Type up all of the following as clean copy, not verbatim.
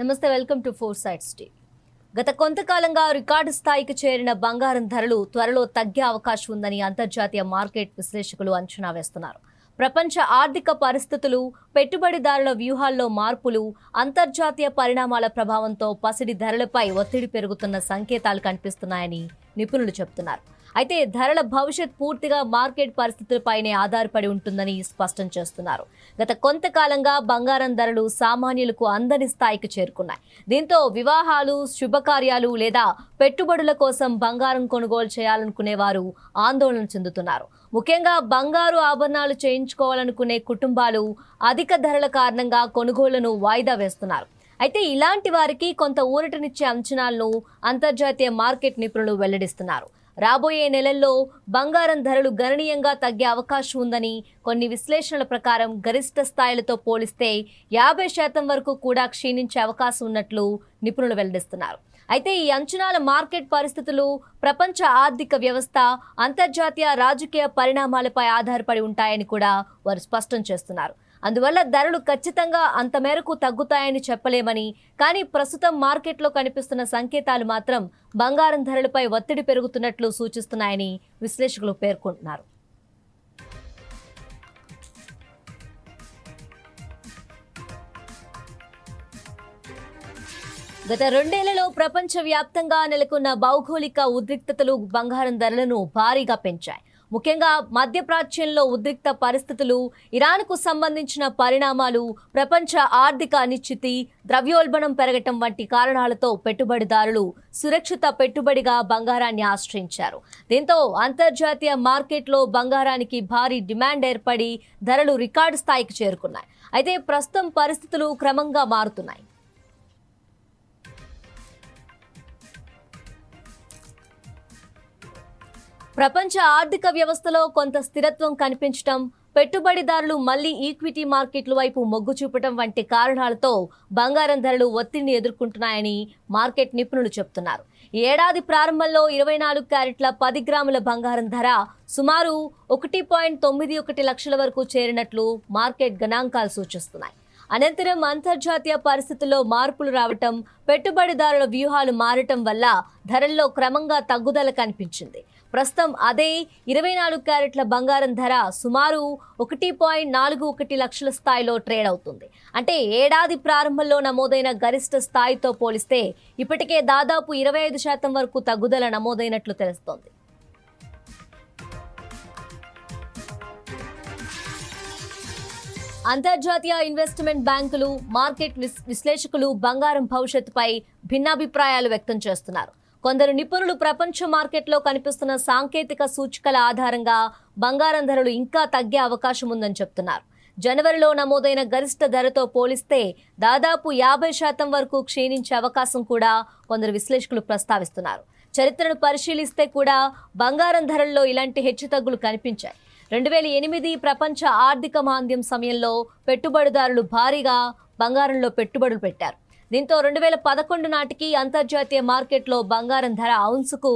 నమస్తే, welcome to four sides TV. గత కొంతకాలంగా రికార్డు స్థాయికి చేరిన బంగారం ధరలు త్వరలో తగ్గే అవకాశం ఉందని అంతర్జాతీయ మార్కెట్ విశ్లేషకులు అంచనా వేస్తున్నారు. ప్రపంచ ఆర్థిక పరిస్థితులు, పెట్టుబడిదారుల వ్యూహాల్లో మార్పులు, అంతర్జాతీయ పరిణామాల ప్రభావంతో పసిడి ధరలపై ఒత్తిడి పెరుగుతున్న సంకేతాలు కనిపిస్తున్నాయని నిపుణులు చెబుతున్నారు. అయితే ధరల భవిష్యత్ పూర్తిగా మార్కెట్ పరిస్థితులపైనే ఆధారపడి ఉంటుందని స్పష్టం చేస్తున్నారు. గత కొంతకాలంగా బంగారం ధరలు సామాన్యులకు అందని స్థాయికి చేరుకున్నాయి. దీంతో వివాహాలు, శుభకార్యాలు లేదా పెట్టుబడుల కోసం బంగారం కొనుగోలు చేయాలనుకునే వారు ఆందోళన చెందుతున్నారు. ముఖ్యంగా బంగారు ఆభరణాలు చేయించుకోవాలనుకునే కుటుంబాలు అధిక ధరల కారణంగా కొనుగోళ్లను వాయిదా వేస్తున్నారు. అయితే ఇలాంటి వారికి కొంత ఊరటనిచ్చే అంచనాలను అంతర్జాతీయ మార్కెట్ నిపుణులు వెల్లడిస్తున్నారు. రాబోయే నెలల్లో బంగారం ధరలు గణనీయంగా తగ్గే అవకాశం ఉందని, కొన్ని విశ్లేషణల ప్రకారం గరిష్ట స్థాయిలతో పోలిస్తే 50% వరకు కూడా క్షీణించే అవకాశం ఉన్నట్లు నిపుణులు వెల్లడిస్తున్నారు. అయితే ఈ అంచనాల మార్కెట్ పరిస్థితులు, ప్రపంచ ఆర్థిక వ్యవస్థ, అంతర్జాతీయ రాజకీయ పరిణామాలపై ఆధారపడి ఉంటాయని కూడా వారు స్పష్టం చేస్తున్నారు. అందువల్ల ధరలు ఖచ్చితంగా అంత మేరకు తగ్గుతాయని చెప్పలేమని, కానీ ప్రస్తుతం మార్కెట్లో కనిపిస్తున్న సంకేతాలు మాత్రం బంగారం ధరలపై ఒత్తిడి పెరుగుతున్నట్లు సూచిస్తున్నాయని విశ్లేషకులు పేర్కొంటున్నారు. గత 2 ఏళ్లలో ప్రపంచవ్యాప్తంగా నెలకొన్న భౌగోళిక ఉద్రిక్తతలు బంగారం ధరలను భారీగా పెంచాయి. ముఖ్యంగా మధ్యప్రాచ్యంలో ఉద్రిక్త పరిస్థితులు, ఇరాన్కు సంబంధించిన పరిణామాలు, ప్రపంచ ఆర్థిక అనిశ్చితి, ద్రవ్యోల్బణం పెరగటం వంటి కారణాలతో పెట్టుబడిదారులు సురక్షిత పెట్టుబడిగా బంగారాన్ని ఆశ్రయించారు. దీంతో అంతర్జాతీయ మార్కెట్లో బంగారానికి భారీ డిమాండ్ ఏర్పడి ధరలు రికార్డు స్థాయికి చేరుకున్నాయి. అయితే ప్రస్తుతం పరిస్థితులు క్రమంగా మారుతున్నాయి. ప్రపంచ ఆర్థిక వ్యవస్థలో కొంత స్థిరత్వం కనిపించడం, పెట్టుబడిదారులు మళ్లీ ఈక్విటీ మార్కెట్ల వైపు మొగ్గు చూపడం వంటి కారణాలతో బంగారం ధరలు ఒత్తిడిని ఎదుర్కొంటున్నాయని మార్కెట్ నిపుణులు చెబుతున్నారు. ఈ ఏడాది ప్రారంభంలో 24 క్యారెట్ల 10 గ్రాముల బంగారం ధర సుమారు 1.91 లక్షల వరకు చేరినట్లు మార్కెట్ గణాంకాలు సూచిస్తున్నాయి. అనంతరం అంతర్జాతీయ పరిస్థితుల్లో మార్పులు రావటం, పెట్టుబడిదారుల వ్యూహాలు మారటం వల్ల ధరల్లో క్రమంగా తగ్గుదల కనిపించింది. ప్రస్తుతం అదే 24 క్యారెట్ల బంగారం ధర సుమారు 1.41 లక్షల స్థాయిలో ట్రేడ్ అవుతుంది. అంటే ఏడాది ప్రారంభంలో నమోదైన గరిష్ట స్థాయితో పోలిస్తే ఇప్పటికే దాదాపు 25% వరకు తగ్గుదల నమోదైనట్లు తెలుస్తోంది. అంతర్జాతీయ ఇన్వెస్ట్మెంట్ బ్యాంకులు, మార్కెట్ విశ్లేషకులు బంగారం భవిష్యత్తుపై భిన్నాభిప్రాయాలు వ్యక్తం చేస్తున్నారు. కొందరు నిపుణులు ప్రపంచ మార్కెట్లో కనిపిస్తున్న సాంకేతిక సూచికల ఆధారంగా బంగారం ధరలు ఇంకా తగ్గే అవకాశం ఉందని చెప్తున్నారు. జనవరిలో నమోదైన గరిష్ట ధరతో పోలిస్తే దాదాపు 50% వరకు క్షీణించే అవకాశం కూడా కొందరు విశ్లేషకులు ప్రస్తావిస్తున్నారు. చరిత్రను పరిశీలిస్తే కూడా బంగారం ధరల్లో ఇలాంటి హెచ్చుతగ్గులు కనిపించాయి. 2008 ప్రపంచ ఆర్థిక మాంద్యం సమయంలో పెట్టుబడిదారులు భారీగా బంగారంలో పెట్టుబడులు పెట్టారు. దీంతో 2011 నాటికి అంతర్జాతీయ మార్కెట్లో బంగారం ధర ఔన్సుకు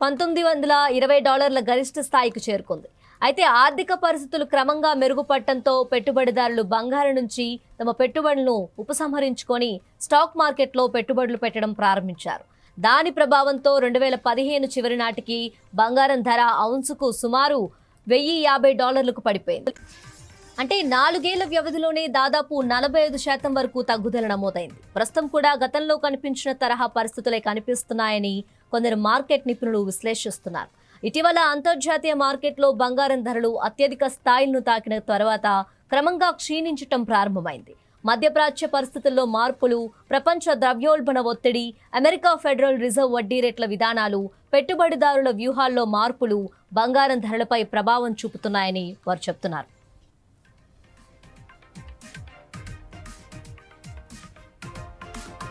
$1920 గరిష్ట స్థాయికి చేరుకుంది. అయితే ఆర్థిక పరిస్థితులు క్రమంగా మెరుగుపడటంతో పెట్టుబడిదారులు బంగారం నుంచి తమ పెట్టుబడులను ఉపసంహరించుకొని స్టాక్ మార్కెట్లో పెట్టుబడులు పెట్టడం ప్రారంభించారు. దాని ప్రభావంతో 2015 చివరి నాటికి బంగారం ధర ఔన్సుకు సుమారు $1050కు పడిపోయింది. అంటే 4 ఏళ్ల వ్యవధిలోనే దాదాపు 45% వరకు తగ్గుదల నమోదైంది. ప్రస్తుతం కూడా గతంలో కనిపించిన తరహా పరిస్థితులే కనిపిస్తున్నాయని కొందరు మార్కెట్ నిపుణులు విశ్లేషిస్తున్నారు. ఇటీవల అంతర్జాతీయ మార్కెట్లో బంగారం ధరలు అత్యధిక స్థాయిలను తాకిన తర్వాత క్రమంగా క్షీణించటం ప్రారంభమైంది. మధ్యప్రాచ్య పరిస్థితుల్లో మార్పులు, ప్రపంచ ద్రవ్యోల్బణ ఒత్తిడి, అమెరికా ఫెడరల్ రిజర్వ్ వడ్డీ రేట్ల విధానాలు, పెట్టుబడిదారుల వ్యూహాల్లో మార్పులు బంగారం ధరలపై ప్రభావం చూపుతున్నాయని వారు చెబుతున్నారు.